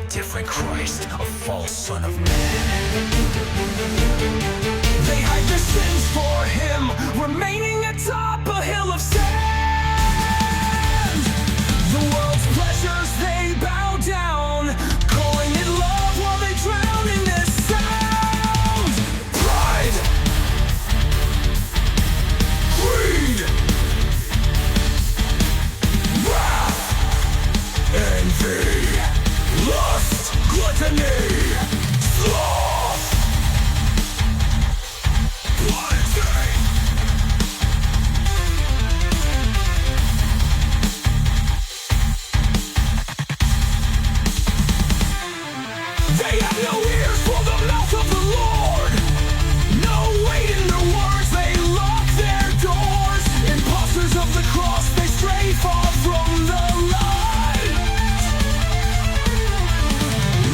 different Christ, a false son of man. They hide their sins for him, remaining atop a hill of sand. The world's pleasures they bow down, calling it love while they drown in this sound. Pride, greed, wrath, envy, lust, gluttony, sloth, they have no ears for the mouth of the Lord, no weight in their words, they lock their doors. Imposters of the cross, they stray far from the light.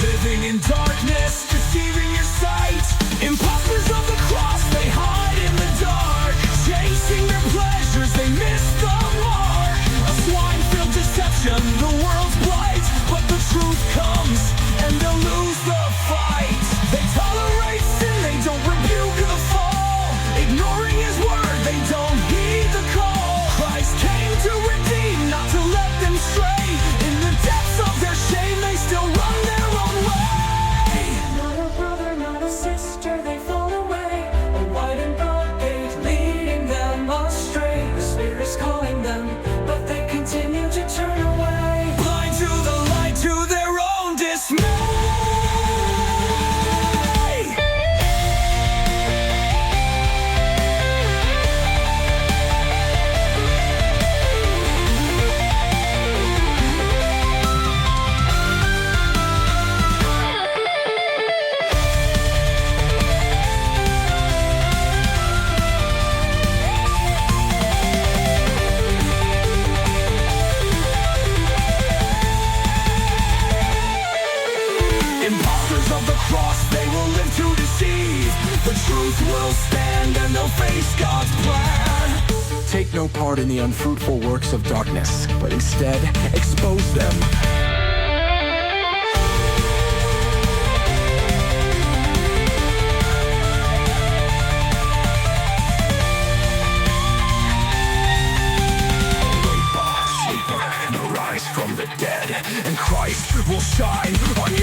Living in darkness, deceiving your sight. Imposters of the cross, they hide in the dark. Chasing their pleasures, they miss the mark. A swine-filled deception, the world's blight. But the truth comes, and they'll lose the fight. They tolerate sin, they don't rebuke the fall. Ignoring his word, they don't heed the call. Christ came to redeem, not to let them stray. In the depths of their shame, they still run their own way. Not a brother, not a sister, they fall away. A wide and broad gate leading them astray. The Spirit's calling them, but they continue to turn away. Blind to the light, to their own dismay. Imposters of the cross, they will live to deceive. The truth will stand and they'll face God's plan. Take no part in the unfruitful works of darkness, but instead expose them. Sleeper, and arise from the dead, and Christ will shine on you.